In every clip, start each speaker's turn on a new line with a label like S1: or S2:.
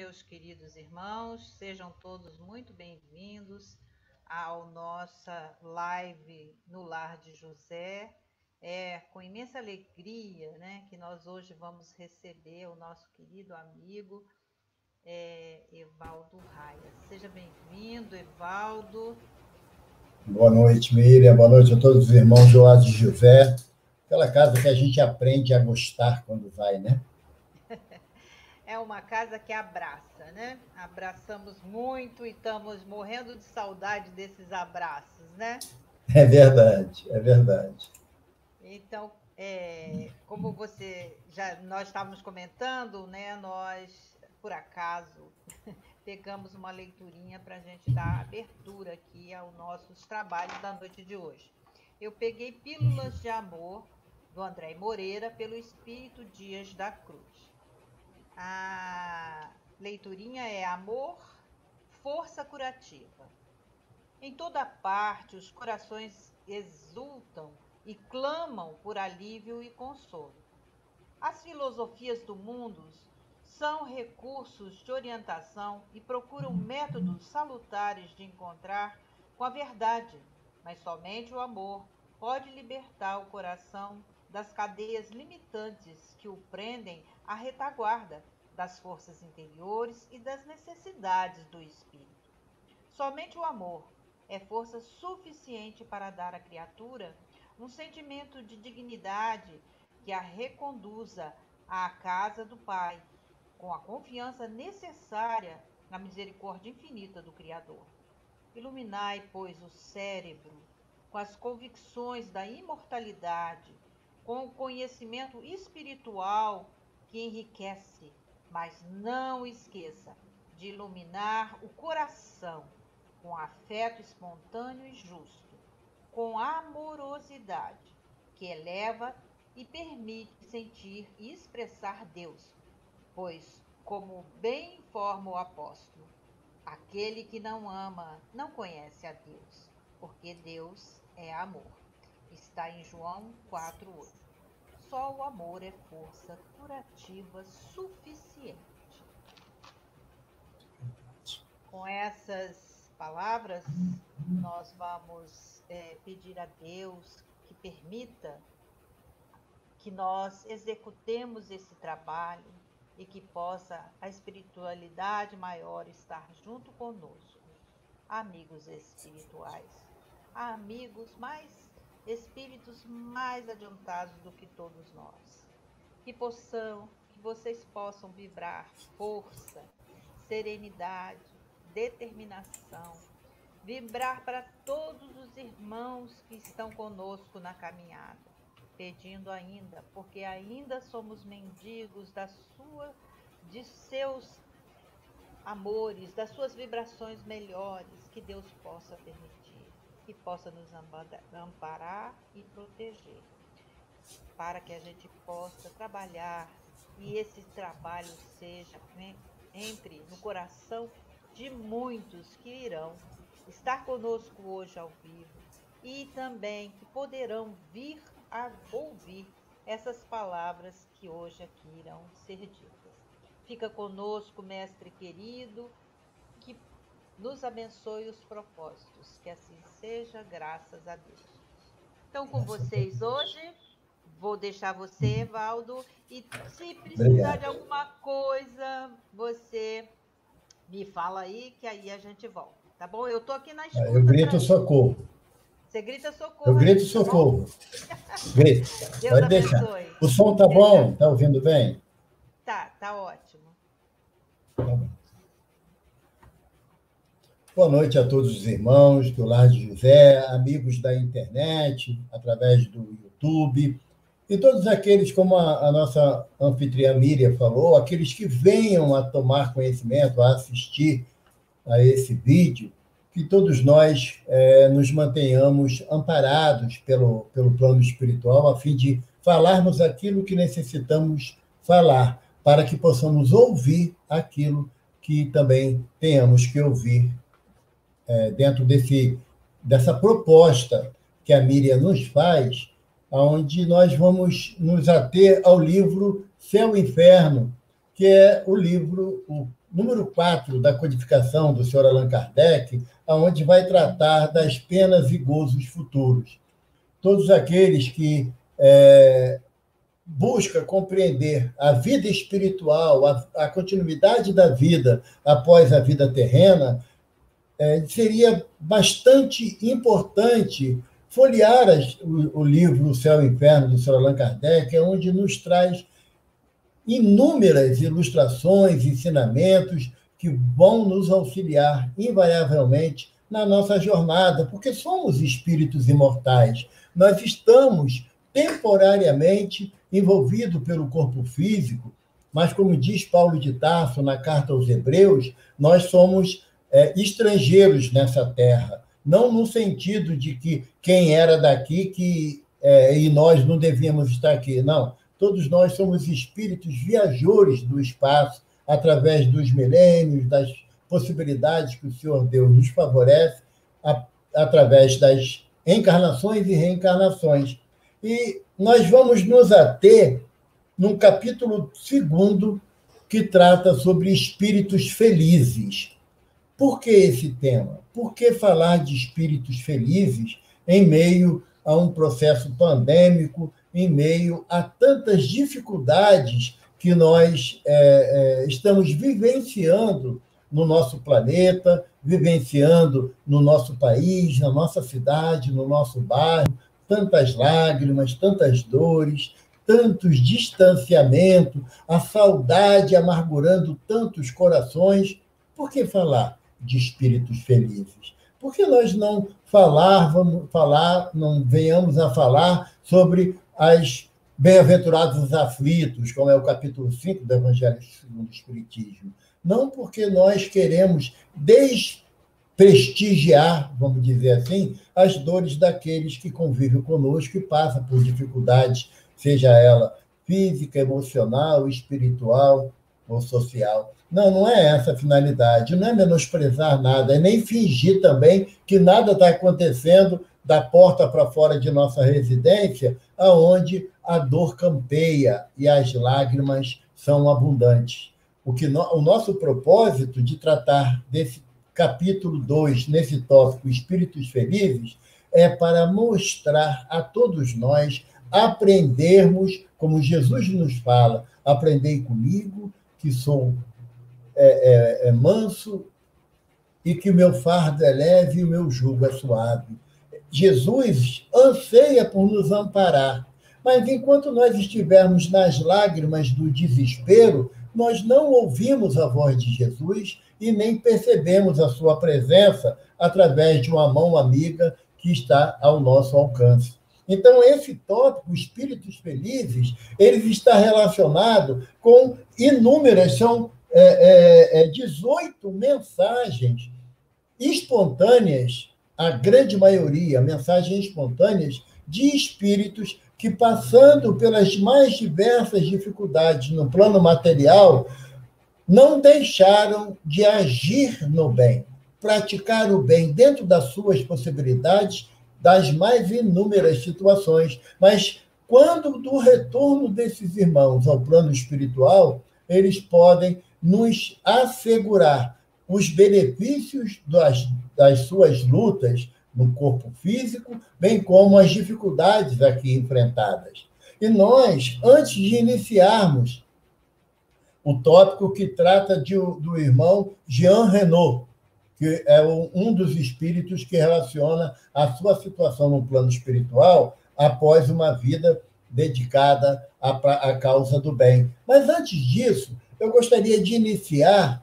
S1: meus queridos irmãos, sejam todos muito bem-vindos à nossa live no Lar de José. É com imensa alegria, né, que nós hoje vamos receber o nosso querido amigo Evaldo Raia. Seja bem-vindo, Evaldo.
S2: Boa noite, Miriam. Boa noite a todos os irmãos do Lar de José. Aquela casa que a gente aprende a gostar quando vai, né?
S1: É uma casa que abraça, né? Abraçamos muito e estamos morrendo de saudade desses abraços, né?
S2: É verdade, é verdade.
S1: Então, como nós estávamos comentando, né? Nós, por acaso, pegamos uma leiturinha para a gente dar abertura aqui aos nossos trabalhos da noite de hoje. Eu peguei Pílulas de Amor, do André Moreira, pelo Espírito Dias da Cruz. A leiturinha é Amor, Força Curativa. Em toda parte, os corações exultam e clamam por alívio e consolo. As filosofias do mundo são recursos de orientação e procuram métodos salutares de encontrar com a verdade, mas somente o amor pode libertar o coração das cadeias limitantes que o prendem à retaguarda das forças interiores e das necessidades do espírito. Somente o amor é força suficiente para dar à criatura um sentimento de dignidade que a reconduza à casa do Pai, com a confiança necessária na misericórdia infinita do Criador. Iluminai, pois, o cérebro com as convicções da imortalidade, com o conhecimento espiritual que enriquece, mas não esqueça de iluminar o coração com afeto espontâneo e justo, com amorosidade que eleva e permite sentir e expressar Deus, pois, como bem informa o apóstolo, aquele que não ama não conhece a Deus, porque Deus é amor. Está em João 4:8. Só o amor é força curativa suficiente. Com essas palavras, nós vamos pedir a Deus que permita que nós executemos esse trabalho e que possa a espiritualidade maior estar junto conosco. Amigos espirituais, amigos espíritos mais adiantados do que todos nós. Que vocês possam vibrar força, serenidade, determinação, vibrar para todos os irmãos que estão conosco na caminhada, pedindo ainda, porque ainda somos mendigos de seus amores, das suas vibrações melhores, que Deus possa permitir, que possa nos amparar e proteger, para que a gente possa trabalhar e esse trabalho entre no coração de muitos que irão estar conosco hoje ao vivo e também que poderão vir a ouvir essas palavras que hoje aqui irão ser ditas. Fica conosco, mestre querido, que nos abençoe os propósitos, que assim seja, graças a Deus. Então, com vocês hoje, vou deixar você, Evaldo, e se precisar de alguma coisa, você me fala aí, que aí a gente volta, tá bom? Eu tô aqui na escuta.
S2: Eu grito socorro.
S1: Você grita socorro.
S2: Eu grito socorro. Grito.
S1: Deus
S2: Pode
S1: abençoe.
S2: deixar. O som tá bom? Tá ouvindo bem?
S1: Tá ótimo.
S2: Tá bom. Boa noite a todos os irmãos do Lar de José, amigos da internet, através do YouTube, e todos aqueles, como a nossa anfitriã Miriam falou, aqueles que venham a tomar conhecimento, a assistir a esse vídeo, que todos nós nos mantenhamos amparados pelo plano espiritual, a fim de falarmos aquilo que necessitamos falar, para que possamos ouvir aquilo que também tenhamos que ouvir dentro dessa proposta que a Miriam nos faz, onde nós vamos nos ater ao livro Céu e Inferno, que é o livro, número 4 da codificação do Sr. Allan Kardec, onde vai tratar das penas e gozos futuros. Todos aqueles que buscam compreender a vida espiritual, a continuidade da vida após a vida terrena, seria bastante importante folhear o livro O Céu e o Inferno, do Sr. Allan Kardec, onde nos traz inúmeras ilustrações, ensinamentos que vão nos auxiliar invariavelmente na nossa jornada, porque somos espíritos imortais. Nós estamos temporariamente envolvidos pelo corpo físico, mas, como diz Paulo de Tarso na carta aos Hebreus, nós somos estrangeiros nessa terra, não no sentido de que quem era daqui e nós não devíamos estar aqui, não. Todos nós somos espíritos viajores do espaço, através dos milênios, das possibilidades que o Senhor Deus nos favorece, através das encarnações e reencarnações. E nós vamos nos ater num capítulo 2, que trata sobre espíritos felizes. Por que esse tema? Por que falar de espíritos felizes em meio a um processo pandêmico, em meio a tantas dificuldades que nós estamos vivenciando no nosso planeta, vivenciando no nosso país, na nossa cidade, no nosso bairro, tantas lágrimas, tantas dores, tantos distanciamentos, a saudade amargurando tantos corações. Por que falar de espíritos felizes? Por que nós não não venhamos a falar sobre as bem-aventurados aflitos, como é o capítulo 5 do Evangelho segundo o Espiritismo? Não porque nós queremos desprestigiar, vamos dizer assim, as dores daqueles que convivem conosco e passam por dificuldades, seja ela física, emocional, espiritual ou social. Não é essa a finalidade, não é menosprezar nada, é nem fingir também que nada está acontecendo da porta para fora de nossa residência, aonde a dor campeia e as lágrimas são abundantes. O nosso propósito de tratar desse capítulo 2, nesse tópico Espíritos Felizes, é para mostrar a todos nós aprendermos, como Jesus nos fala, aprendei comigo, que sou manso e que o meu fardo é leve e o meu jugo é suave. Jesus anseia por nos amparar, mas enquanto nós estivermos nas lágrimas do desespero, nós não ouvimos a voz de Jesus e nem percebemos a sua presença através de uma mão amiga que está ao nosso alcance. Então, esse tópico, Espíritos Felizes, ele está relacionado com inúmeras, são 18 mensagens espontâneas, a grande maioria, mensagens espontâneas de espíritos que, passando pelas mais diversas dificuldades no plano material, não deixaram de agir no bem, praticar o bem dentro das suas possibilidades, das mais inúmeras situações. Mas, quando do retorno desses irmãos ao plano espiritual, eles podem nos assegurar os benefícios das suas lutas no corpo físico, bem como as dificuldades aqui enfrentadas. E nós, antes de iniciarmos o tópico que trata do irmão Jean Renaud, que é um dos espíritos que relaciona a sua situação no plano espiritual após uma vida dedicada à causa do bem. Mas, antes disso, eu gostaria de iniciar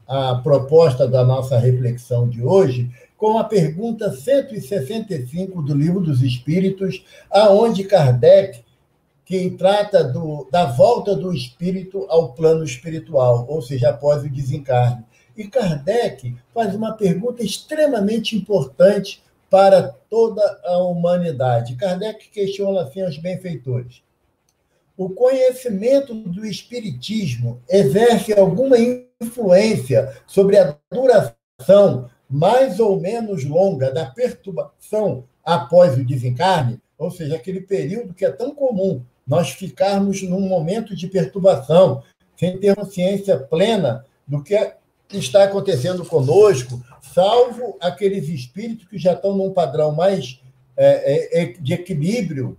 S2: a proposta da nossa reflexão de hoje com a pergunta 165 do Livro dos Espíritos, aonde Kardec, que trata da volta do espírito ao plano espiritual, ou seja, após o desencarne. E Kardec faz uma pergunta extremamente importante para toda a humanidade. Kardec questiona assim aos benfeitores: o conhecimento do espiritismo exerce alguma influência sobre a duração mais ou menos longa da perturbação após o desencarne? Ou seja, aquele período que é tão comum nós ficarmos num momento de perturbação, sem ter consciência plena do que está acontecendo conosco, salvo aqueles espíritos que já estão num padrão mais de equilíbrio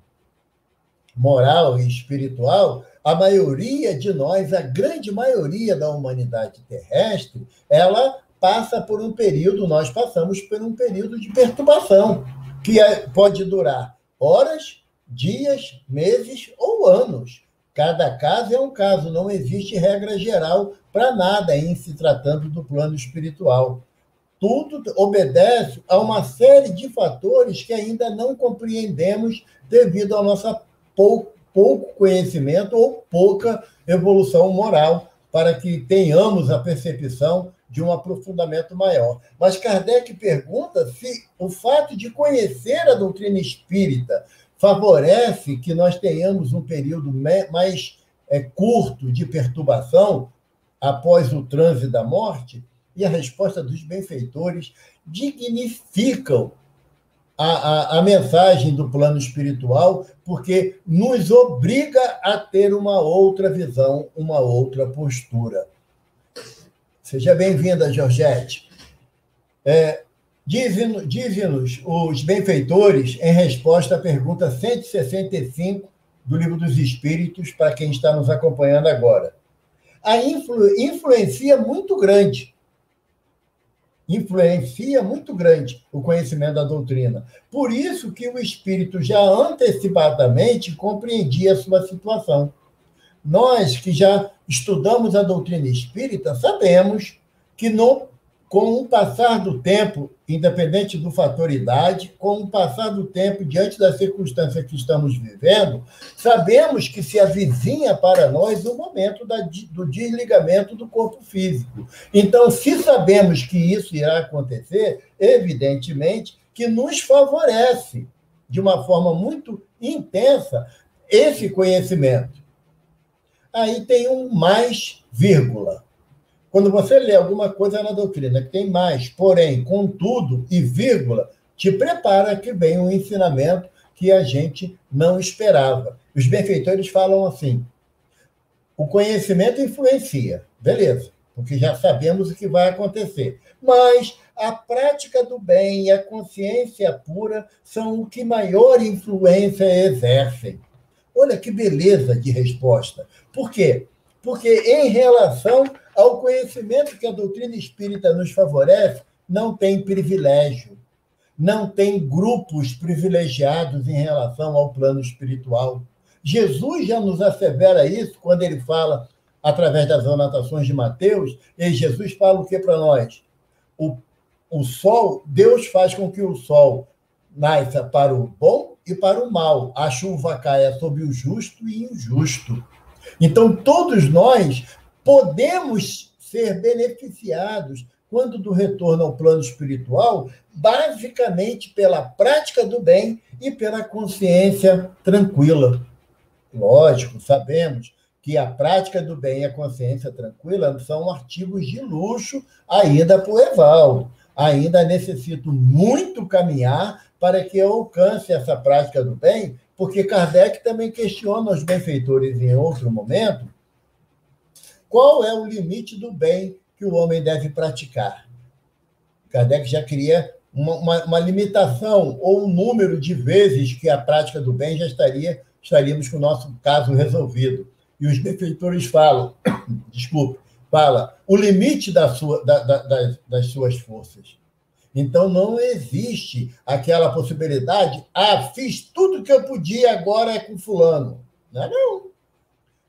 S2: moral e espiritual. A maioria de nós, a grande maioria da humanidade terrestre, ela passa por um período, nós passamos por um período de perturbação, que pode durar horas, dias, meses ou anos. Cada caso é um caso, não existe regra geral para nada em se tratando do plano espiritual. Tudo obedece a uma série de fatores que ainda não compreendemos devido ao nosso pouco conhecimento ou pouca evolução moral, para que tenhamos a percepção de um aprofundamento maior. Mas Kardec pergunta se o fato de conhecer a doutrina espírita favorece que nós tenhamos um período mais curto de perturbação após o transe da morte, e a resposta dos benfeitores dignificam a mensagem do plano espiritual, porque nos obriga a ter uma outra visão, uma outra postura. Seja bem-vinda, Georgette. Dize-nos os benfeitores, em resposta à pergunta 165 do Livro dos Espíritos, para quem está nos acompanhando agora. A influencia muito grande o conhecimento da doutrina. Por isso que o espírito já antecipadamente compreendia a sua situação. Nós que já estudamos a doutrina espírita sabemos que com o passar do tempo, independente do fator idade, com o passar do tempo, diante das circunstâncias que estamos vivendo, sabemos que se avizinha para nós o momento do desligamento do corpo físico. Então, se sabemos que isso irá acontecer, evidentemente que nos favorece, de uma forma muito intensa, esse conhecimento. Aí tem um mais, vírgula. Quando você lê alguma coisa na doutrina que tem mais, porém, contudo e vírgula, te prepara que vem um ensinamento que a gente não esperava. Os benfeitores falam assim: o conhecimento influencia, beleza, porque já sabemos o que vai acontecer. Mas a prática do bem e a consciência pura são o que maior influência exercem. Olha que beleza de resposta. Por quê? Porque em relação ao conhecimento que a doutrina espírita nos favorece, não tem privilégio, não tem grupos privilegiados em relação ao plano espiritual. Jesus já nos assevera isso quando ele fala, através das anotações de Mateus, e Jesus fala o que para nós? O sol, Deus faz com que o sol nasça para o bom e para o mal. A chuva caia sobre o justo e injusto. Então, todos nós podemos ser beneficiados, quando do retorno ao plano espiritual, basicamente pela prática do bem e pela consciência tranquila. Lógico, sabemos que a prática do bem e a consciência tranquila são artigos de luxo ainda para o Evaldo. Ainda necessito muito caminhar para que eu alcance essa prática do bem, porque Kardec também questiona os benfeitores em outro momento qual é o limite do bem que o homem deve praticar. Kardec já cria uma limitação ou um número de vezes que a prática do bem já estaríamos com o nosso caso resolvido. E os benfeitores falam, fala o limite das suas forças. Então, não existe aquela possibilidade, fiz tudo que eu podia, agora é com fulano.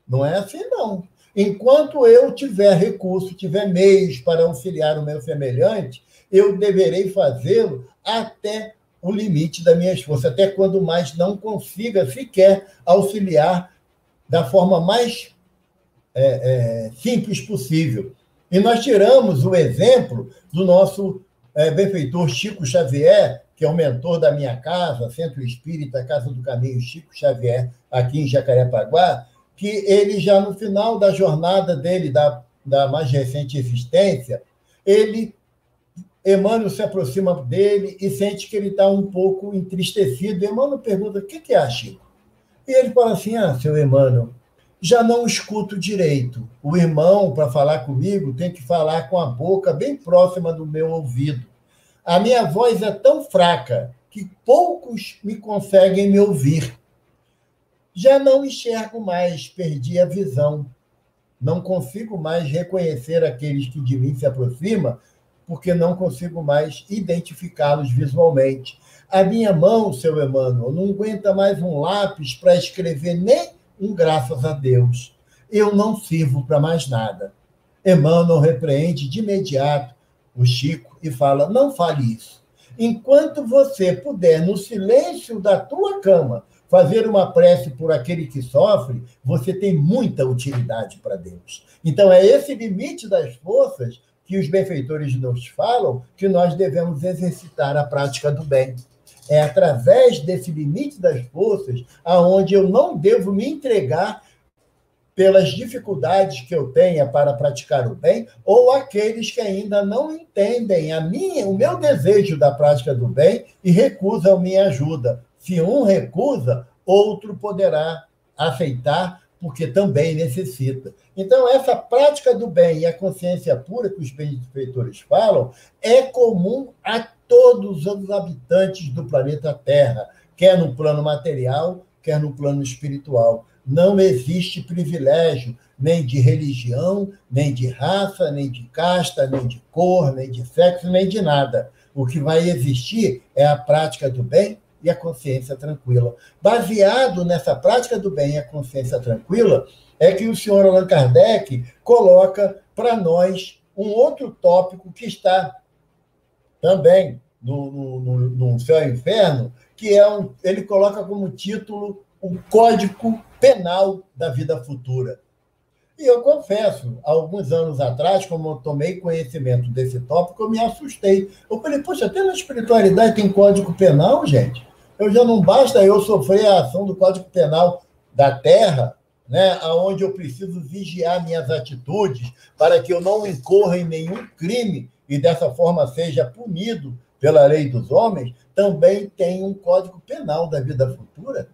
S2: Não é assim, não. Enquanto eu tiver recurso, tiver meios para auxiliar o meu semelhante, eu deverei fazê-lo até o limite das minhas forças, até quando mais não consiga sequer auxiliar da forma mais simples possível. E nós tiramos o exemplo do nosso benfeitor Chico Xavier, que é o mentor da minha casa, Centro Espírita, Casa do Caminho Chico Xavier, aqui em Jacarepaguá, que ele já no final da jornada dele, da mais recente existência, Emmanuel se aproxima dele e sente que ele está um pouco entristecido. Emmanuel pergunta: o que é, Chico? E ele fala assim: seu Emmanuel, já não escuto direito. O irmão, para falar comigo, tem que falar com a boca bem próxima do meu ouvido. A minha voz é tão fraca que poucos me conseguem me ouvir. Já não enxergo mais, perdi a visão. Não consigo mais reconhecer aqueles que de mim se aproximam, porque não consigo mais identificá-los visualmente. A minha mão, seu Emmanuel, não aguenta mais um lápis para escrever nem um graças a Deus. Eu não sirvo para mais nada. Emmanuel repreende de imediato o Chico e fala, não fale isso. Enquanto você puder, no silêncio da tua cama, fazer uma prece por aquele que sofre, você tem muita utilidade para Deus. Então, é esse limite das forças que os benfeitores nos falam que nós devemos exercitar a prática do bem. É através desse limite das forças aonde eu não devo me entregar pelas dificuldades que eu tenha para praticar o bem, ou aqueles que ainda não entendem o meu desejo da prática do bem e recusam minha ajuda. Se um recusa, outro poderá aceitar, porque também necessita. Então, essa prática do bem e a consciência pura que os benfeitores falam é comum a todos os habitantes do planeta Terra, quer no plano material, quer no plano espiritual. Não existe privilégio, nem de religião, nem de raça, nem de casta, nem de cor, nem de sexo, nem de nada. O que vai existir é a prática do bem e a consciência tranquila. Baseado nessa prática do bem e a consciência tranquila, é que o senhor Allan Kardec coloca para nós um outro tópico que está também no Céu e Inferno, que ele coloca como título o Código Penal da Vida Futura. E eu confesso, alguns anos atrás, como eu tomei conhecimento desse tópico, eu me assustei. Eu falei, poxa, até na espiritualidade tem Código Penal, gente? Eu já não basta eu sofrer a ação do Código Penal da Terra, né, onde eu preciso vigiar minhas atitudes para que eu não incorra em nenhum crime e dessa forma seja punido pela lei dos homens, também tem um Código Penal da Vida Futura.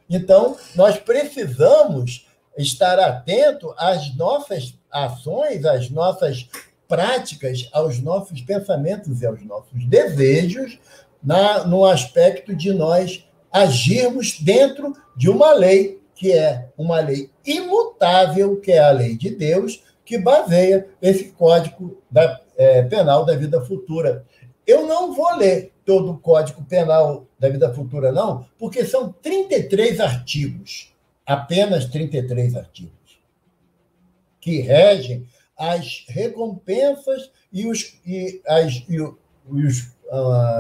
S2: Então, nós precisamos estar atento às nossas ações, às nossas práticas, aos nossos pensamentos e aos nossos desejos, no aspecto de nós agirmos dentro de uma lei, que é uma lei imutável, que é a lei de Deus, que baseia esse Código Penal da Vida Futura. Eu não vou ler todo o Código Penal da Vida Futura, não, porque são 33 artigos, apenas 33 artigos, que regem as recompensas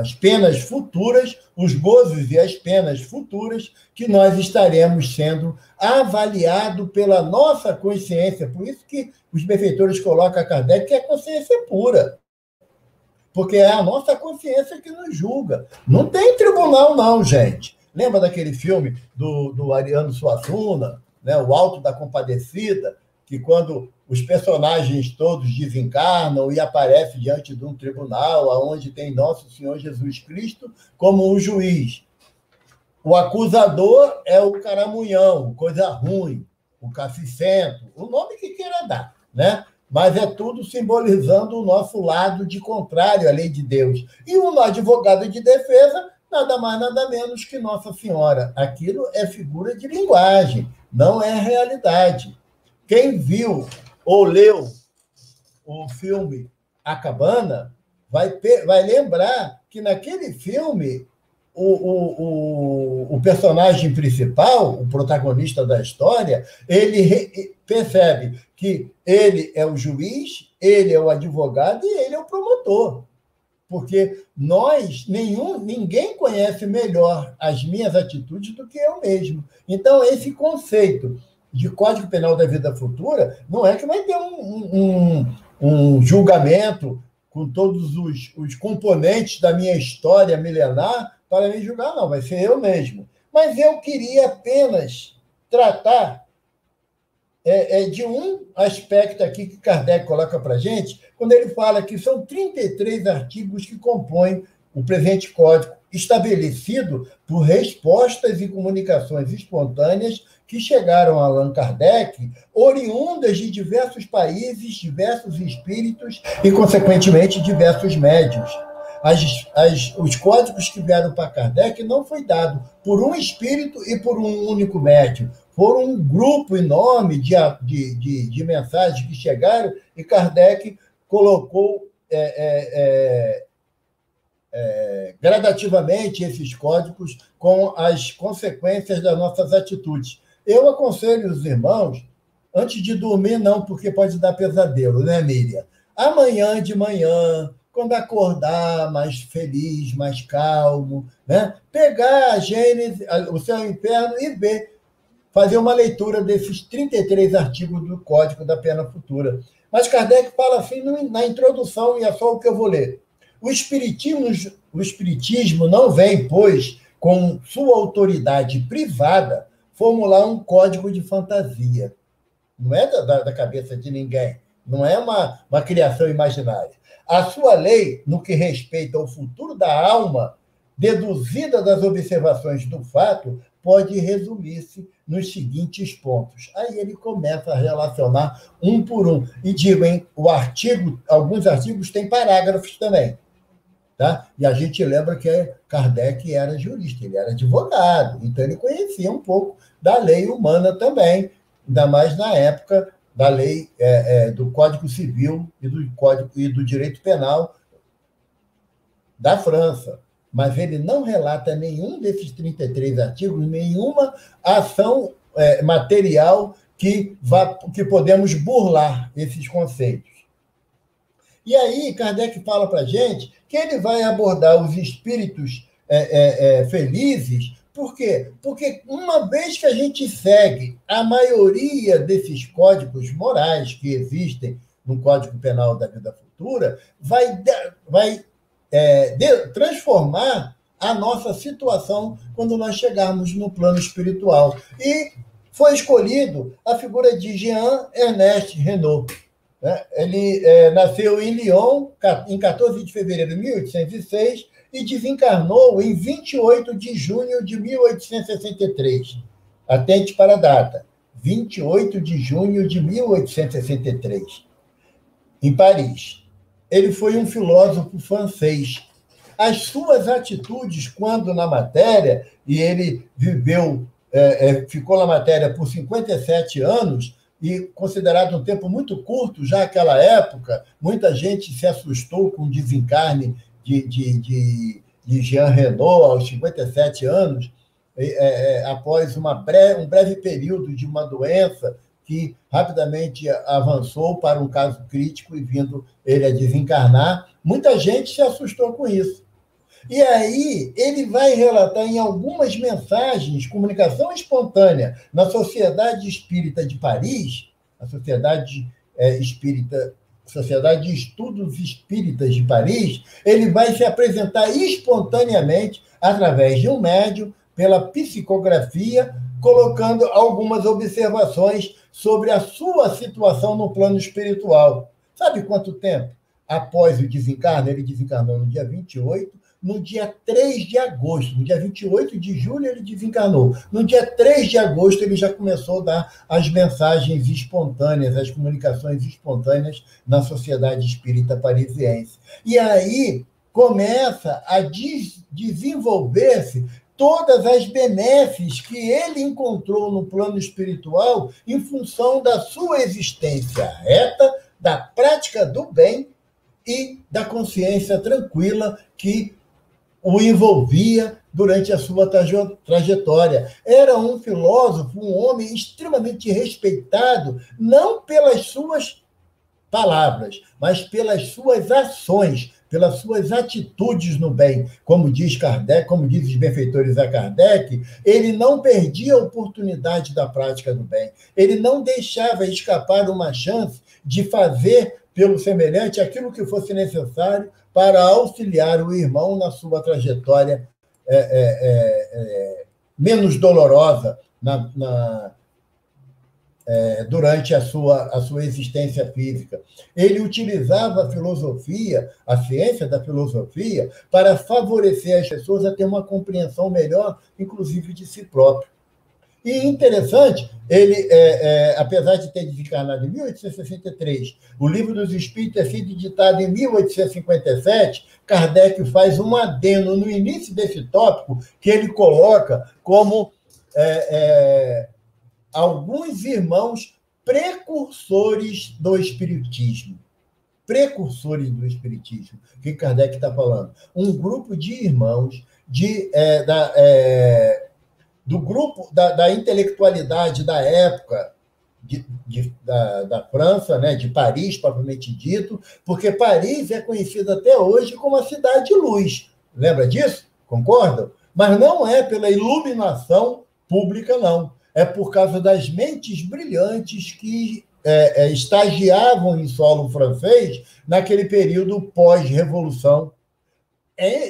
S2: as penas futuras, os gozos e as penas futuras que nós estaremos sendo avaliados pela nossa consciência. Por isso que os benfeitores colocam a Kardec que é consciência pura. Porque é a nossa consciência que nos julga. Não tem tribunal, não, gente. Lembra daquele filme do Ariano Suassuna, né? O Alto da Compadecida, que quando os personagens todos desencarnam e aparecem diante de um tribunal, onde tem Nosso Senhor Jesus Cristo como o juiz. O acusador é o caramunhão, coisa ruim, o caficento, o nome que queira dar, né? Mas é tudo simbolizando o nosso lado de contrário à lei de Deus. E o advogado de defesa, nada mais, nada menos que Nossa Senhora. Aquilo é figura de linguagem, não é realidade. Quem viu ou leu o filme A Cabana vai lembrar que naquele filme o personagem principal, o protagonista da história, ele percebe que ele é o juiz, ele é o advogado e ele é o promotor. Porque ninguém conhece melhor as minhas atitudes do que eu mesmo. Então, esse conceito de Código Penal da Vida Futura não é que vai ter um julgamento com todos os componentes da minha história milenar para me julgar, não, vai ser eu mesmo. Mas eu queria apenas tratar de um aspecto aqui que Kardec coloca para a gente, quando ele fala que são 33 artigos que compõem o presente código estabelecido por respostas e comunicações espontâneas que chegaram a Allan Kardec, oriundas de diversos países, diversos espíritos e, consequentemente, diversos médiuns. Os códigos que vieram para Kardec não foi dado por um espírito e por um único médium. Foram um grupo enorme de mensagens que chegaram e Kardec colocou gradativamente esses códigos com as consequências das nossas atitudes. Eu aconselho os irmãos, antes de dormir, não, porque pode dar pesadelo, né, Miriam? Amanhã de manhã, quando acordar mais feliz, mais calmo, né? Pegar a Gênesis, o Céu e o Inferno e ver, fazer uma leitura desses 33 artigos do Código da Pena Futura. Mas Kardec fala assim na introdução, e é só o que eu vou ler. O espiritismo não vem, pois, com sua autoridade privada, formular um código de fantasia. Não é da cabeça de ninguém, não é uma criação imaginária. A sua lei, no que respeita ao futuro da alma, deduzida das observações do fato, pode resumir-se nos seguintes pontos. Aí ele começa a relacionar um por um. E digo, hein, alguns artigos têm parágrafos também. Tá? E a gente lembra que Kardec era jurista, ele era advogado, então ele conhecia um pouco da lei humana também, ainda mais na época da lei do Código Civil e do Direito Penal da França. Mas ele não relata nenhum desses 33 artigos, nenhuma ação material que podemos burlar esses conceitos. E aí, Kardec fala para a gente que ele vai abordar os espíritos felizes. Por quê? Porque uma vez que a gente segue a maioria desses códigos morais que existem no Código Penal da Vida Futura, vai transformar a nossa situação quando nós chegarmos no plano espiritual. E foi escolhido a figura de Jean-Ernest Renaud. Ele nasceu em Lyon em 14 de fevereiro de 1806 e desencarnou em 28 de junho de 1863. Atente para a data, 28 de junho de 1863, em Paris. Ele foi um filósofo francês. As suas atitudes, quando na matéria, e ele ficou na matéria por 57 anos, e considerado um tempo muito curto, já naquela época, muita gente se assustou com o desencarne de Jean Renaud aos 57 anos, após um breve período de uma doença que rapidamente avançou para um caso crítico e vindo ele a desencarnar. Muita gente se assustou com isso. E aí ele vai relatar em algumas mensagens, comunicação espontânea, na Sociedade Espírita de Paris, a Sociedade de Estudos Espíritas de Paris, ele vai se apresentar espontaneamente, através de um médium, pela psicografia, colocando algumas observações sobre a sua situação no plano espiritual. Sabe quanto tempo após o desencarno? Ele desencarnou no dia 28, no dia 3 de agosto, no dia 28 de julho ele desencarnou. No dia 3 de agosto ele já começou a dar as mensagens espontâneas, as comunicações espontâneas na Sociedade Espírita Parisiense. E aí começa a desenvolver-se todas as benesses que ele encontrou no plano espiritual em função da sua existência reta, da prática do bem e da consciência tranquila que o envolvia durante a sua trajetória. Era um filósofo, um homem extremamente respeitado, não pelas suas palavras, mas pelas suas ações, pelas suas atitudes no bem. Como diz Kardec, como diz os benfeitores a Kardec, ele não perdia a oportunidade da prática do bem. Ele não deixava escapar uma chance de fazer pelo semelhante aquilo que fosse necessário para auxiliar o irmão na sua trajetória menos dolorosa, durante a sua existência física. Ele utilizava a filosofia, a ciência da filosofia, para favorecer as pessoas a ter uma compreensão melhor, inclusive de si próprio. E interessante, ele, apesar de ter desencarnado em 1863, o Livro dos Espíritos ter sido editado em 1857, Kardec faz um adendo no início desse tópico, que ele coloca como alguns irmãos precursores do Espiritismo. Precursores do Espiritismo. O que Kardec está falando? Um grupo de irmãos do grupo da intelectualidade da época da França, né, de Paris, propriamente dito, porque Paris é conhecida até hoje como a cidade-luz. Lembra disso? Concordam? Mas não é pela iluminação pública, não. É por causa das mentes brilhantes que estagiavam em solo francês naquele período pós-revolução.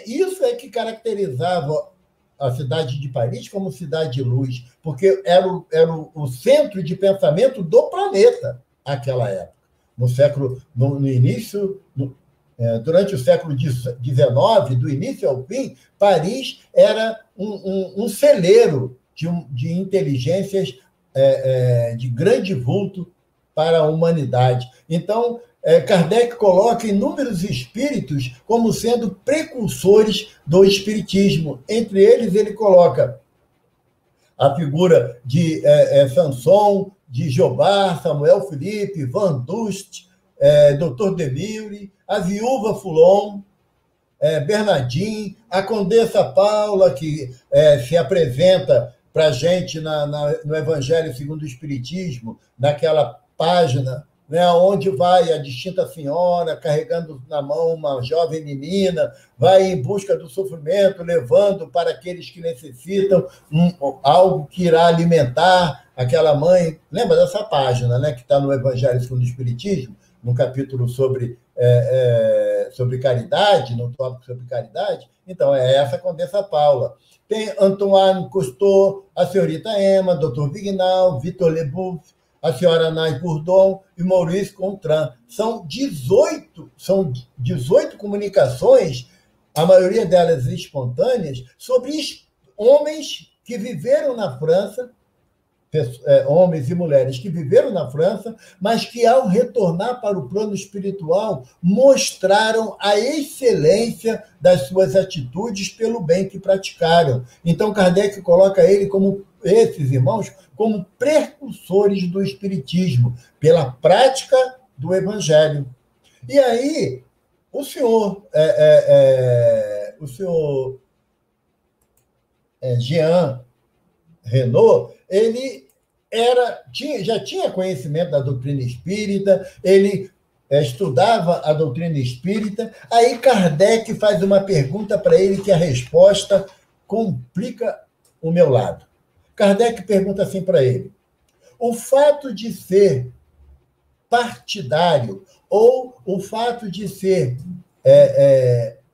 S2: Isso é que caracterizava a cidade de Paris como cidade-luz, porque era o centro de pensamento do planeta naquela época. No início, durante o século XIX, do início ao fim, Paris era um celeiro de inteligências de grande vulto para a humanidade. Então, Kardec coloca inúmeros espíritos como sendo precursores do espiritismo. Entre eles, ele coloca a figura de Sanson, de Jobard, Samuel Felipe, Van Dust, Dr. Demille, a viúva Foulon, Bernardin, a Condessa Paula, que se apresenta para a gente no Evangelho segundo o Espiritismo, naquela página, né, onde vai a distinta senhora carregando na mão uma jovem menina, vai em busca do sofrimento, levando para aqueles que necessitam algo que irá alimentar aquela mãe. Lembra dessa página, né, que está no Evangelho segundo o Espiritismo, no capítulo sobre caridade, no tópico sobre caridade? Então, é essa Condessa Paula. Tem Antoine Cousteau, a senhorita Emma, Dr. Vignal, Victor Leboeuf, a senhora Anais Bourdon e Maurice Contran. São 18 comunicações, a maioria delas espontâneas, sobre homens que viveram na França, homens e mulheres que viveram na França, mas que, ao retornar para o plano espiritual, mostraram a excelência das suas atitudes pelo bem que praticaram. Então, Kardec coloca esses irmãos como precursores do espiritismo, pela prática do Evangelho. E aí, o senhor Jean Renaud, ele já tinha conhecimento da doutrina espírita, ele estudava a doutrina espírita. Aí Kardec faz uma pergunta para ele que a resposta complica o meu lado. Kardec pergunta assim para ele: o fato de ser partidário ou o fato de ser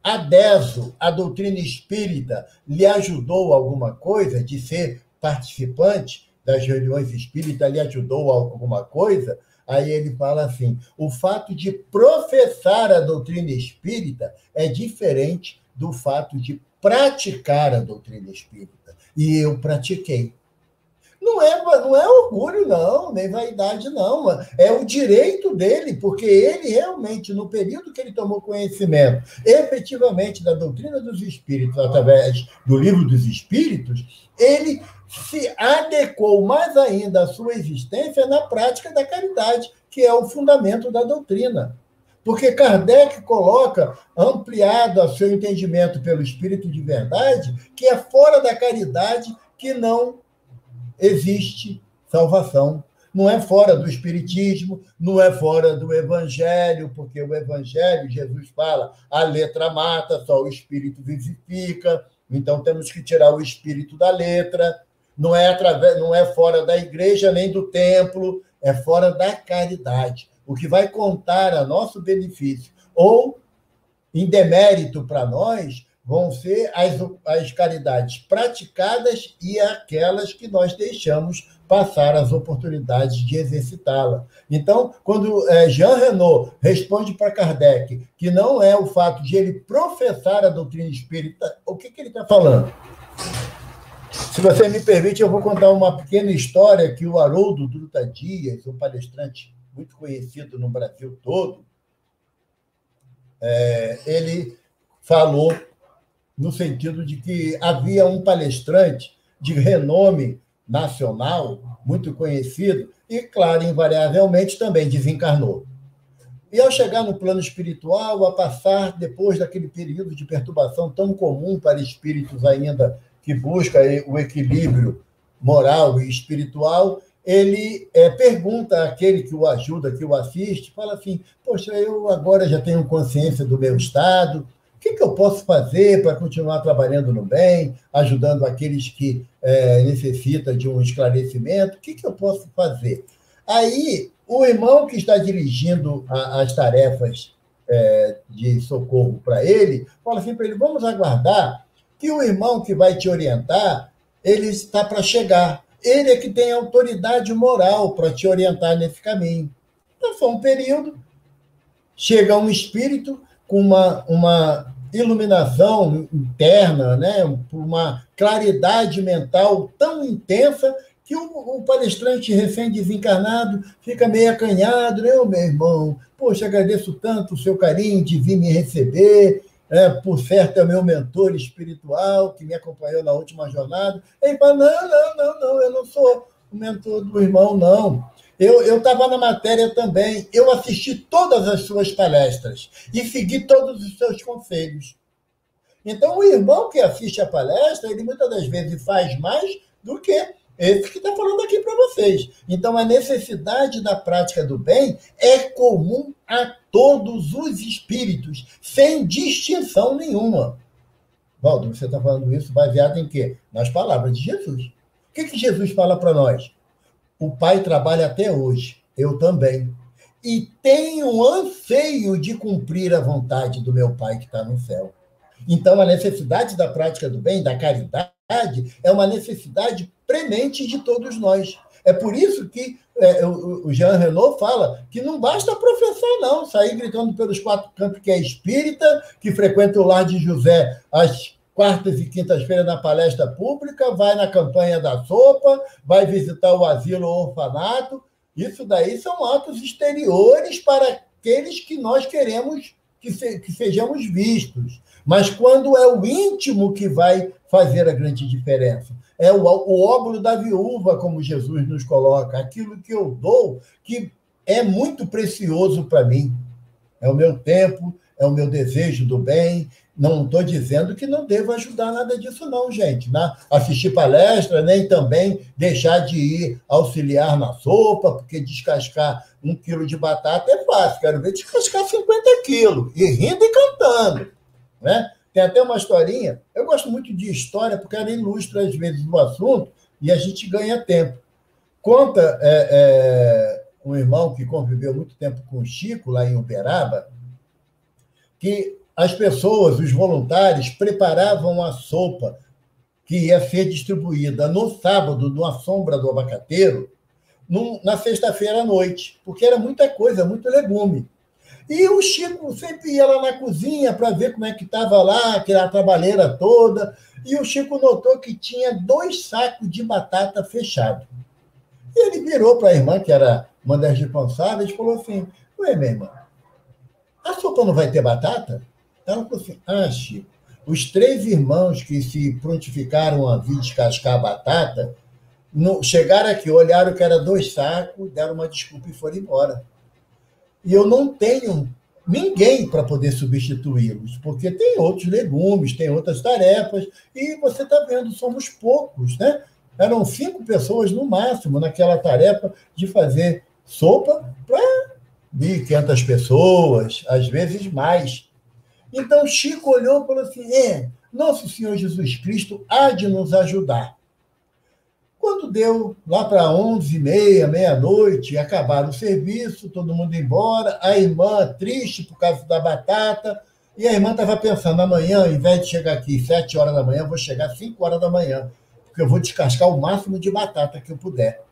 S2: adepto à doutrina espírita lhe ajudou alguma coisa? De ser participante das reuniões espíritas lhe ajudou alguma coisa? Aí ele fala assim: o fato de professar a doutrina espírita é diferente do fato de praticar a doutrina espírita. E eu pratiquei. Não é orgulho, não, nem vaidade, não. É o direito dele, porque ele realmente, no período que ele tomou conhecimento efetivamente da doutrina dos espíritos, através do Livro dos Espíritos, ele se adequou mais ainda à sua existência na prática da caridade, que é o fundamento da doutrina. Porque Kardec coloca, ampliado a seu entendimento pelo Espírito de Verdade, que é fora da caridade que não existe salvação. Não é fora do Espiritismo, não é fora do Evangelho, porque o Evangelho, Jesus fala, a letra mata, só o Espírito vivifica. Então temos que tirar o Espírito da letra. Não é fora da igreja nem do templo, é fora da caridade. O que vai contar a nosso benefício ou em demérito para nós vão ser as caridades praticadas e aquelas que nós deixamos passar as oportunidades de exercitá-la. Então, quando Jean Renaud responde para Kardec que não é o fato de ele professar a doutrina espírita, o que ele está falando? Se você me permite, eu vou contar uma pequena história que o Haroldo Dutra Dias, um palestrante muito conhecido no Brasil todo, ele falou no sentido de que havia um palestrante de renome nacional, muito conhecido, e, claro, invariavelmente também desencarnou. E ao chegar no plano espiritual, a passar depois daquele período de perturbação tão comum para espíritos ainda que buscam o equilíbrio moral e espiritual, ele pergunta àquele que o ajuda, que o assiste, fala assim, poxa, eu agora já tenho consciência do meu estado, o que eu posso fazer para continuar trabalhando no bem, ajudando aqueles que necessitam de um esclarecimento? O que eu posso fazer? Aí, o irmão que está dirigindo as tarefas de socorro para ele, fala assim para ele, vamos aguardar que o irmão que vai te orientar, ele está para chegar. Ele é que tem autoridade moral para te orientar nesse caminho. Então, foi um período, chega um espírito com uma iluminação interna, né? Uma claridade mental tão intensa que o palestrante recém-desencarnado fica meio acanhado, né? Meu irmão, poxa, agradeço tanto o seu carinho de vir me receber, por certo é o meu mentor espiritual que me acompanhou na última jornada. Ele fala, não, eu não sou o mentor do irmão, não. Eu estava na matéria também, eu assisti todas as suas palestras e segui todos os seus conselhos. Então, o irmão que assiste a palestra, ele muitas das vezes faz mais do que esse que está falando aqui para vocês. Então, a necessidade da prática do bem é comum a todos os espíritos, sem distinção nenhuma. Valdo, você está falando isso baseado em quê? Nas palavras de Jesus. O que Jesus fala para nós? O Pai trabalha até hoje, eu também. E tenho anseio de cumprir a vontade do meu Pai que está no céu. Então, a necessidade da prática do bem, da caridade, é uma necessidade premente de todos nós. É por isso que o Jean Renaud fala que não basta professar, não, sair gritando pelos quatro cantos que é espírita, que frequenta o Lar de José às quartas e quintas-feiras na palestra pública, vai na campanha da sopa, vai visitar o asilo ou orfanato. Isso daí são atos exteriores para aqueles que nós queremos que sejamos vistos. Mas quando é o íntimo que vai fazer a grande diferença, é o óbolo da viúva, como Jesus nos coloca, aquilo que eu dou, que é muito precioso para mim. É o meu tempo, é o meu desejo do bem. Não estou dizendo que não devo ajudar nada disso, não, gente. Assistir palestra, nem também deixar de ir auxiliar na sopa, porque descascar 1 quilo de batata é fácil. Quero ver descascar 50 quilos, e rindo e cantando. Né? Tem até uma historinha. Eu gosto muito de história, porque ela ilustra, às vezes, o assunto e a gente ganha tempo. Conta um irmão que conviveu muito tempo com o Chico, lá em Uberaba, que as pessoas, os voluntários, preparavam a sopa que ia ser distribuída no sábado, na sombra do abacateiro, na sexta-feira à noite, porque era muita coisa, muito legume. E o Chico sempre ia lá na cozinha para ver como é que estava lá, aquela trabalheira toda, e o Chico notou que tinha 2 sacos de batata fechados. E ele virou para a irmã, que era uma das responsáveis, e falou assim, ué, minha irmã, a sopa não vai ter batata? Ela falou assim, Chico, os 3 irmãos que se prontificaram a vir descascar a batata, chegaram aqui, olharam que era 2 sacos, deram uma desculpa e foram embora. E eu não tenho ninguém para poder substituí-los, porque tem outros legumes, tem outras tarefas, e você está vendo, somos poucos, né? Eram 5 pessoas no máximo naquela tarefa de fazer sopa para 1.500 pessoas, às vezes mais. Então, Chico olhou e falou assim, Nosso Senhor Jesus Cristo há de nos ajudar. Quando deu lá para 11h30, meia-noite, acabaram o serviço, todo mundo embora, a irmã, triste por causa da batata, E a irmã estava pensando, amanhã, ao invés de chegar aqui 7 horas da manhã, eu vou chegar às 5 horas da manhã, porque eu vou descascar o máximo de batata que eu puder.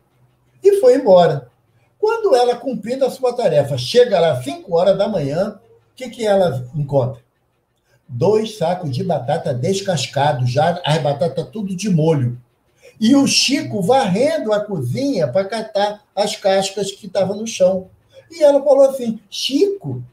S2: E foi embora. Quando ela, cumprindo a sua tarefa, chega lá às 5 horas da manhã, o que ela encontra? 2 sacos de batata descascados, já as batatas tudo de molho. E o Chico varrendo a cozinha para catar as cascas que estavam no chão. E ela falou assim, Chico,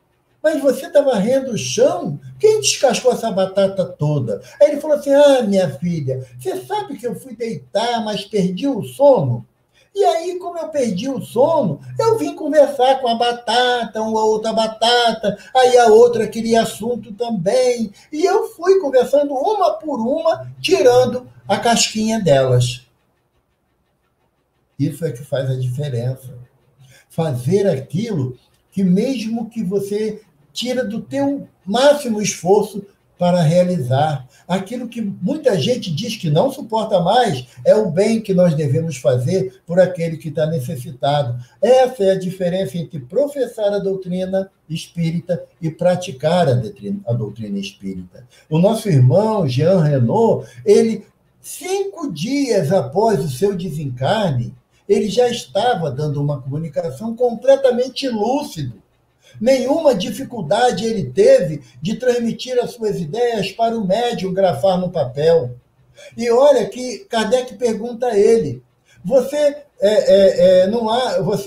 S2: mas você está varrendo o chão? Quem descascou essa batata toda? Aí ele falou assim, minha filha, você sabe que eu fui deitar, mas perdi o sono? E aí, como eu perdi o sono, eu vim conversar com a batata, uma outra batata, aí a outra queria assunto também, e eu fui conversando uma por uma, tirando a casquinha delas. Isso é que faz a diferença. Fazer aquilo que mesmo que você tira do teu máximo esforço para realizar. Aquilo que muita gente diz que não suporta mais é o bem que nós devemos fazer por aquele que está necessitado. Essa é a diferença entre professar a doutrina espírita e praticar a doutrina espírita. O nosso irmão Jean Renaud, ele, 5 dias após o seu desencarne, ele já estava dando uma comunicação completamente lúcido. Nenhuma dificuldade ele teve de transmitir as suas ideias para o médium grafar no papel. E olha que Kardec pergunta a ele, você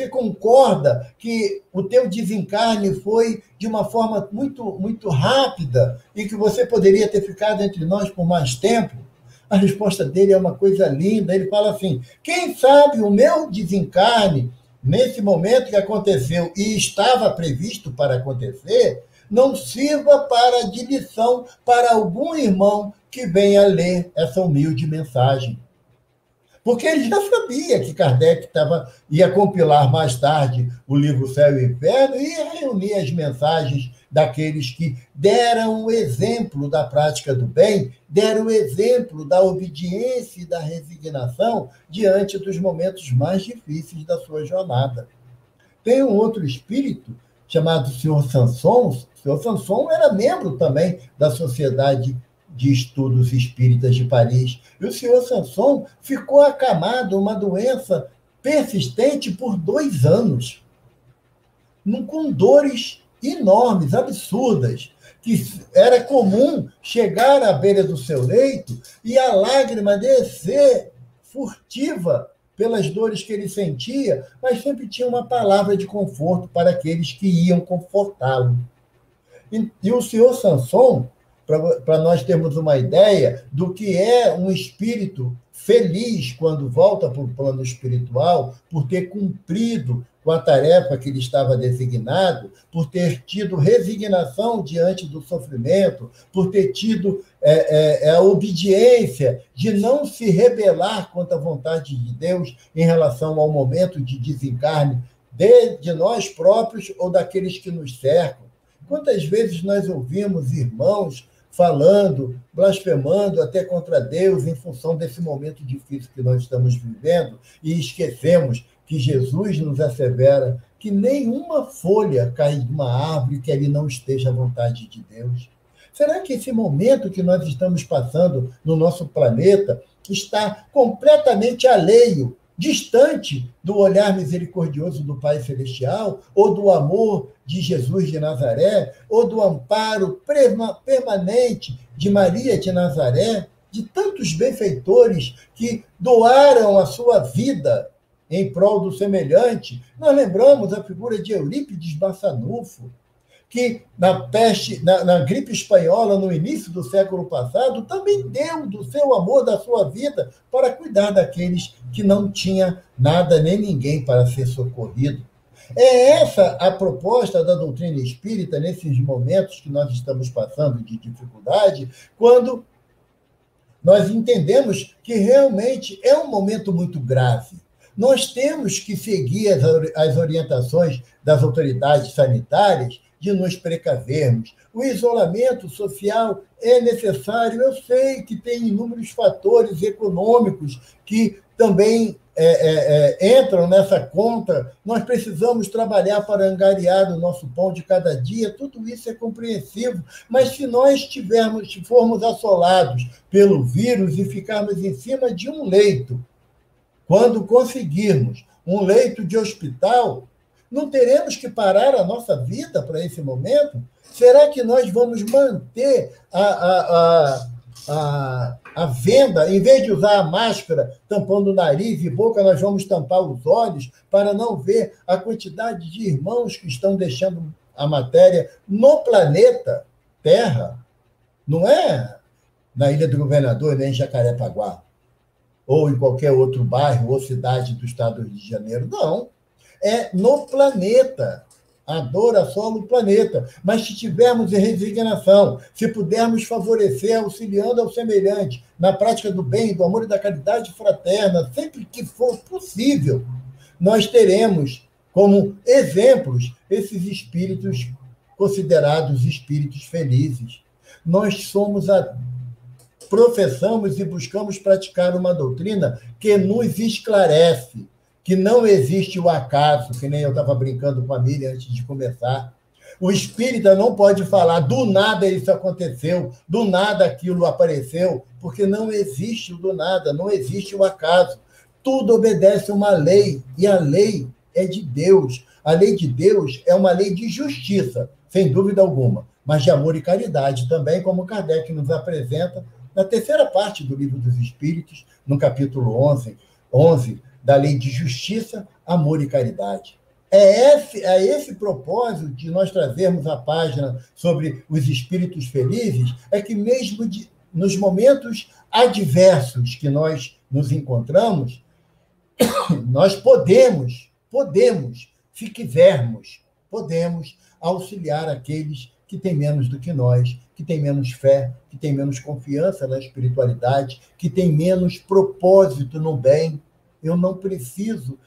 S2: concorda que o teu desencarne foi de uma forma muito, muito rápida e que você poderia ter ficado entre nós por mais tempo? A resposta dele é uma coisa linda. Ele fala assim, quem sabe o meu desencarne, nesse momento que aconteceu e estava previsto para acontecer, não sirva de lição para algum irmão que venha ler essa humilde mensagem. Porque ele já sabia que Kardec ia compilar mais tarde o livro Céu e Inferno e ia reunir as mensagens daqueles que deram o exemplo da prática do bem, deram o exemplo da obediência e da resignação diante dos momentos mais difíceis da sua jornada. Tem um outro espírito chamado Sr. Sanson. O Sr. Sanson era membro também da Sociedade de Estudos Espíritas de Paris. E o Sr. Sanson ficou acamado uma doença persistente por 2 anos, com dores enormes, absurdas, que era comum chegar à beira do seu leito e a lágrima descer furtiva pelas dores que ele sentia, mas sempre tinha uma palavra de conforto para aqueles que iam confortá-lo. E o Sr. Sanson, para nós termos uma ideia do que é um espírito feliz quando volta para o plano espiritual, por ter cumprido com a tarefa que ele estava designado, por ter tido resignação diante do sofrimento, por ter tido a obediência de não se rebelar contra a vontade de Deus em relação ao momento de desencarne de nós próprios ou daqueles que nos cercam. Quantas vezes nós ouvimos irmãos falando, blasfemando até contra Deus em função desse momento difícil que nós estamos vivendo e esquecemos que Jesus nos assevera que nenhuma folha cai de uma árvore que ali não esteja à vontade de Deus. Será que esse momento que nós estamos passando no nosso planeta está completamente alheio, distante do olhar misericordioso do Pai Celestial, ou do amor de Jesus de Nazaré, ou do amparo permanente de Maria de Nazaré, de tantos benfeitores que doaram a sua vida em prol do semelhante? Nós lembramos a figura de Eurípides Bassanufo, que na gripe espanhola, no início do século passado, também deu do seu amor, da sua vida, para cuidar daqueles que não tinham nada nem ninguém para ser socorrido. É essa a proposta da doutrina espírita nesses momentos que nós estamos passando de dificuldade, quando nós entendemos que realmente é um momento muito grave. Nós temos que seguir as orientações das autoridades sanitárias de nos precavermos. O isolamento social é necessário. Eu sei que tem inúmeros fatores econômicos que também entram nessa conta. Nós precisamos trabalhar para angariar o nosso pão de cada dia. Tudo isso é compreensível. Mas se nós formos assolados pelo vírus e ficarmos em cima de um leito, quando conseguirmos um leito de hospital, não teremos que parar a nossa vida para esse momento? Será que nós vamos manter a venda, em vez de usar a máscara tampando o nariz e boca, nós vamos tampar os olhos para não ver a quantidade de irmãos que estão deixando a matéria no planeta Terra? Não é na Ilha do Governador, nem em Jacarepaguá, ou em qualquer outro bairro ou cidade do estado do Rio de Janeiro. Não. É no planeta. A dor assola o planeta. Mas se tivermos resignação, se pudermos favorecer, auxiliando ao semelhante, na prática do bem, do amor e da caridade fraterna, sempre que for possível, nós teremos como exemplos esses espíritos considerados espíritos felizes. Nós professamos e buscamos praticar uma doutrina que nos esclarece, que não existe o acaso, que nem eu estava brincando com a Miriam antes de começar. O espírita não pode falar, do nada isso aconteceu, do nada aquilo apareceu, porque não existe o do nada, não existe o acaso. Tudo obedece a uma lei, e a lei é de Deus. A lei de Deus é uma lei de justiça, sem dúvida alguma, mas de amor e caridade também, como Kardec nos apresenta na terceira parte do Livro dos Espíritos, no capítulo 11 da lei de justiça, amor e caridade. É esse propósito de nós trazermos a página sobre os espíritos felizes, é que mesmo nos momentos adversos que nós nos encontramos, nós podemos, se quisermos, podemos auxiliar aqueles que têm menos do que nós, que têm menos fé, que têm menos confiança na espiritualidade, que têm menos propósito no bem. Eu não preciso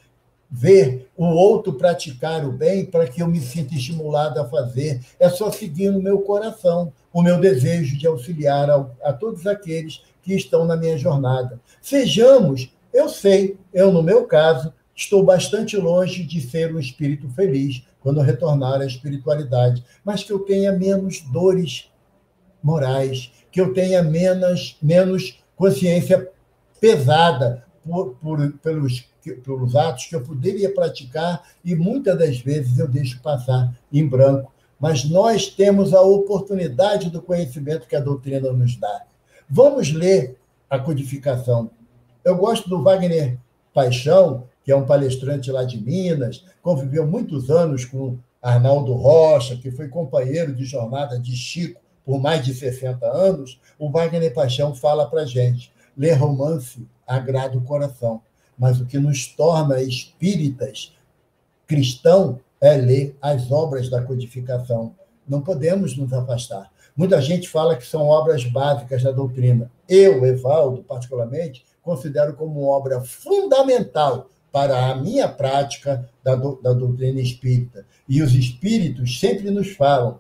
S2: ver o outro praticar o bem para que eu me sinta estimulado a fazer. É só seguir no meu coração o meu desejo de auxiliar a todos aqueles que estão na minha jornada. Sejamos, eu sei, eu, no meu caso, estou bastante longe de ser um espírito feliz quando retornar à espiritualidade, mas que eu tenha menos dores morais, que eu tenha menos consciência pesada pelos atos que eu poderia praticar e muitas das vezes eu deixo passar em branco. Mas nós temos a oportunidade do conhecimento que a doutrina nos dá. Vamos ler a codificação. Eu gosto do Wagner Paixão, que é um palestrante lá de Minas, conviveu muitos anos com Arnaldo Rocha, que foi companheiro de jornada de Chico por mais de 60 anos. O Wagner Paixão fala para a gente, ler romance agrada o coração, mas o que nos torna espíritas cristãos é ler as obras da codificação. Não podemos nos afastar. Muita gente fala que são obras básicas da doutrina. Eu, Evaldo, particularmente, considero como obra fundamental para a minha prática da doutrina espírita. E os espíritos sempre nos falam,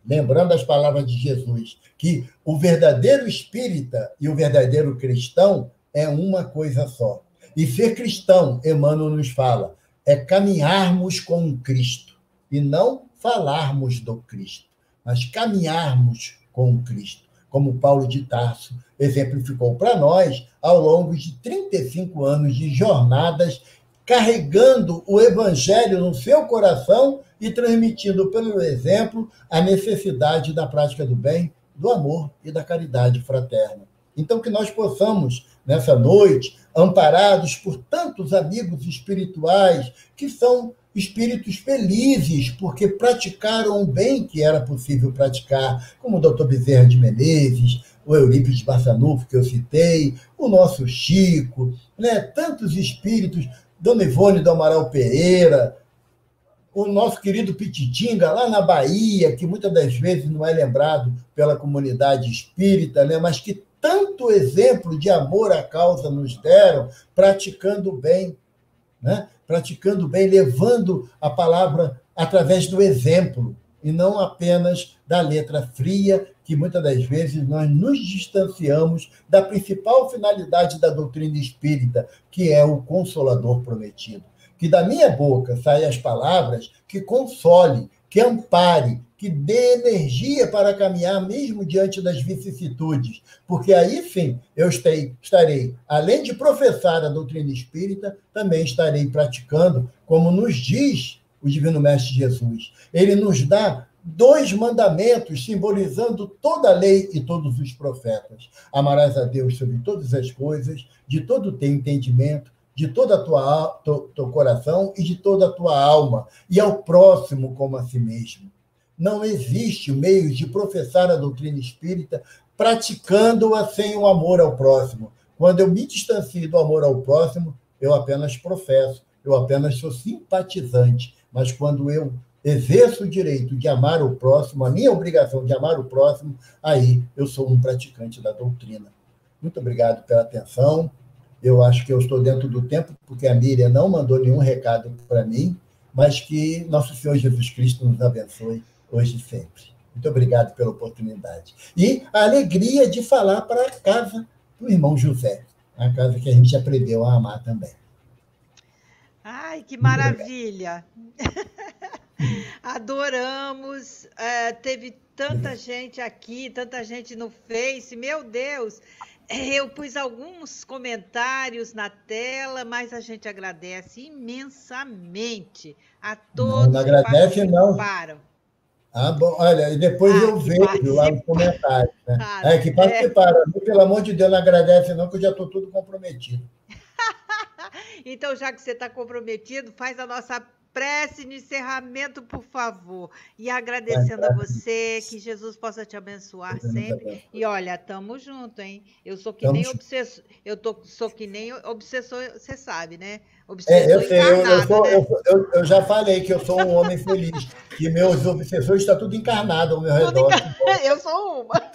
S2: lembrando as palavras de Jesus, que o verdadeiro espírita e o verdadeiro cristão é uma coisa só. E ser cristão, Emmanuel nos fala, é caminharmos com o Cristo, e não falarmos do Cristo, mas caminharmos com o Cristo, como Paulo de Tarso exemplificou para nós ao longo de 35 anos de jornadas, carregando o Evangelho no seu coração e transmitindo pelo exemplo a necessidade da prática do bem, do amor e da caridade fraterna. Então, que nós possamos, nessa noite, amparados por tantos amigos espirituais que são espíritos felizes, porque praticaram o bem que era possível praticar, como o Dr. Bezerra de Menezes, o Eurípides Barçanufo, que eu citei, o nosso Chico, né? Tantos espíritos, Dona Ivone do Amaral Pereira, o nosso querido Pititinga, lá na Bahia, que muitas das vezes não é lembrado pela comunidade espírita, né? Mas que tanto exemplo de amor à causa nos deram, praticando o bem, né? Praticando o bem, levando a palavra através do exemplo. e não apenas da letra fria, que muitas das vezes nós nos distanciamos da principal finalidade da doutrina espírita, que é o Consolador prometido. Que da minha boca saiam as palavras que console, que ampare, que dê energia para caminhar mesmo diante das vicissitudes, porque aí sim eu estarei, além de professar a doutrina espírita, também estarei praticando, como nos diz o Divino Mestre Jesus. Ele nos dá 2 mandamentos simbolizando toda a lei e todos os profetas. Amarás a Deus sobre todas as coisas, de todo o teu entendimento, de todo teu coração e de toda a tua alma, e ao próximo como a si mesmo. Não existe meio de professar a doutrina espírita praticando-a sem o amor ao próximo. Quando eu me distancio do amor ao próximo, eu apenas professo, eu apenas sou simpatizante. Mas quando eu exerço o direito de amar o próximo, a minha obrigação de amar o próximo, aí eu sou um praticante da doutrina. Muito obrigado pela atenção. Eu acho que eu estou dentro do tempo, porque a Miriam não mandou nenhum recado para mim, mas que nosso Senhor Jesus Cristo nos abençoe hoje e sempre. Muito obrigado pela oportunidade. E a alegria de falar para a casa do irmão José, a casa que a gente aprendeu a amar também.
S1: Ai, que maravilha! Adoramos. Teve tanta gente aqui, tanta gente no Face, meu Deus! Eu pus alguns comentários na tela, mas a gente agradece imensamente a todos
S2: não agradece,
S1: que participaram.
S2: Não. Ah, bom, olha, e depois eu vejo lá nos comentários. Né? Que participaram. Pelo amor de Deus, não agradece não, que eu já estou tudo comprometido.
S1: Então, já que você está comprometido, faz a nossa prece de encerramento, por favor. E agradecendo a você, que Jesus possa te abençoar sempre. E olha, estamos juntos, hein? Eu sou que nem obsessor, sou que nem obsessor, você sabe, né?
S2: Eu sei, eu já falei que eu sou um homem feliz, que meus obsessores estão tudo encarnado ao meu redor.
S1: Eu sou uma.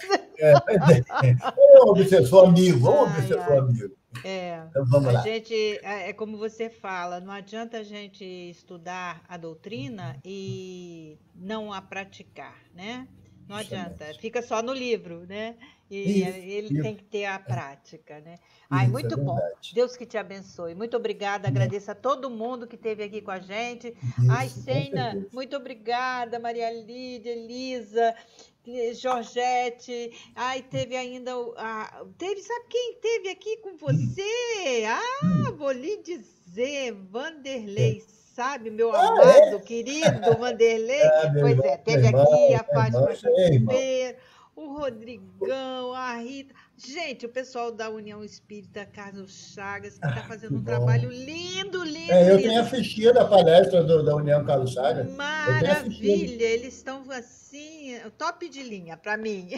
S2: Um obsessor amigo, amigo. Então, vamos lá.
S1: Gente, é como você fala, não adianta a gente estudar a doutrina e não a praticar, né? Não adianta, fica só no livro, né? E ele tem que ter a prática, né? Ai, muito bom. Deus que te abençoe. Muito obrigada, agradeço a todo mundo que esteve aqui com a gente. Ai, Sena, muito obrigada, Maria Lídia, Elisa, Georgette. Ai, teve ainda... sabe quem teve aqui com você? Vou lhe dizer, Vanderlei. Sabe, meu amado, querido Vanderlei? Pois é, teve aqui a Fátima Casimiro, o Rodrigão, a Rita. Gente, o pessoal da União Espírita Carlos Chagas, que está fazendo um trabalho lindo, lindo.
S2: Eu tenho assistido a palestra da União Carlos Chagas.
S1: Maravilha, eles estão assim, top de linha para mim.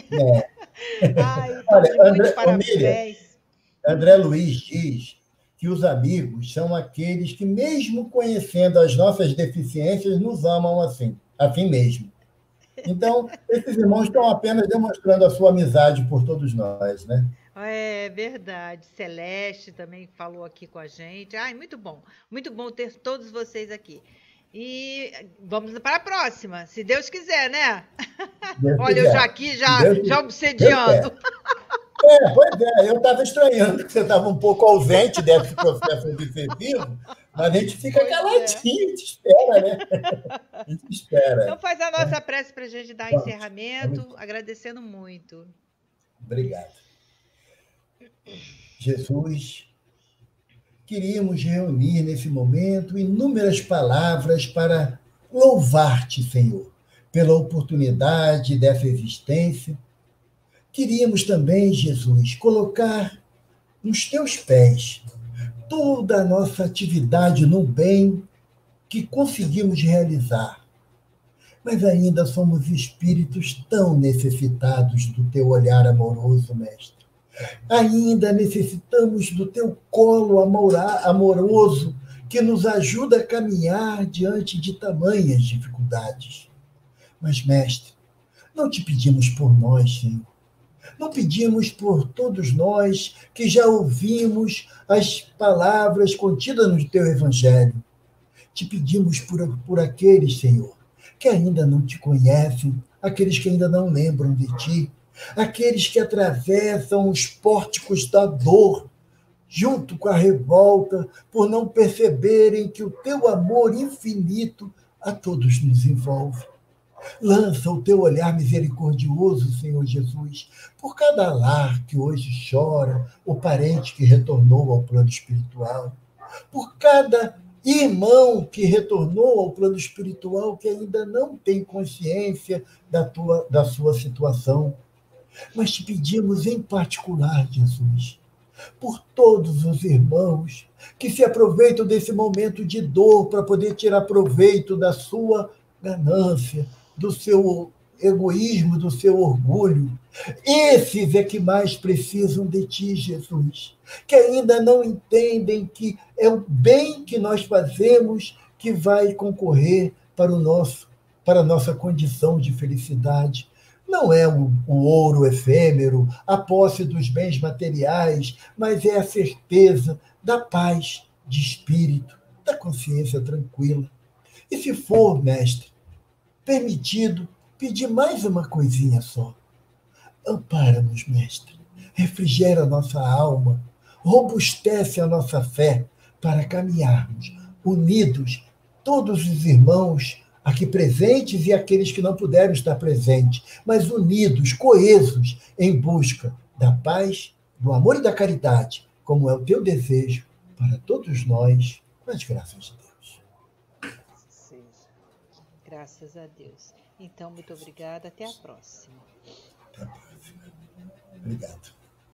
S2: Ai, olha, muito parabéns. André Luiz diz que os amigos são aqueles que, mesmo conhecendo as nossas deficiências, nos amam assim mesmo. Então, esses irmãos estão apenas demonstrando a sua amizade por todos nós, né?
S1: É verdade. Celeste também falou aqui com a gente. Ai, muito bom ter todos vocês aqui. E vamos para a próxima, se Deus quiser, né? Olha, eu já aqui, já obsediando.
S2: Pois é, eu estava estranhando que você estava um pouco ausente desse processo obsessivo, mas a gente fica caladinho, a gente espera, né? A gente espera.
S1: Então faz a nossa prece para a gente dar encerramento, agradecendo muito.
S2: Obrigado. Jesus, queríamos reunir nesse momento inúmeras palavras para louvar-te, Senhor, pela oportunidade dessa existência. Queríamos também, Jesus, colocar nos teus pés toda a nossa atividade no bem que conseguimos realizar. Mas ainda somos espíritos tão necessitados do teu olhar amoroso, Mestre. Ainda necessitamos do teu colo amoroso que nos ajuda a caminhar diante de tamanhas dificuldades. Mas, Mestre, não te pedimos por nós, Senhor. Não pedimos por todos nós que já ouvimos as palavras contidas no teu Evangelho. Te pedimos por aqueles, Senhor, que ainda não te conhecem, aqueles que ainda não lembram de ti, aqueles que atravessam os pórticos da dor, junto com a revolta, por não perceberem que o teu amor infinito a todos nos envolve. Lança o teu olhar misericordioso, Senhor Jesus, por cada lar que hoje chora, o parente que retornou ao plano espiritual, por cada irmão que retornou ao plano espiritual que ainda não tem consciência da sua situação. Mas te pedimos em particular, Jesus, por todos os irmãos que se aproveitam desse momento de dor para poder tirar proveito da sua ganância, do seu egoísmo, do seu orgulho. Esses é que mais precisam de ti, Jesus, que ainda não entendem que é o bem que nós fazemos que vai concorrer para a nossa condição de felicidade. Não é o ouro efêmero, a posse dos bens materiais, mas é a certeza da paz de espírito, da consciência tranquila. E se for, mestre, permitido pedir mais uma coisinha só. Ampara-nos, mestre. Refrigera a nossa alma, robustece a nossa fé para caminharmos unidos, todos os irmãos aqui presentes e aqueles que não puderam estar presentes, mas unidos, coesos, em busca da paz, do amor e da caridade, como é o teu desejo para todos nós, com as graças de Deus.
S1: Seja. Graças a Deus. Então, muito obrigada. Até a próxima.
S2: Até a próxima. Obrigado.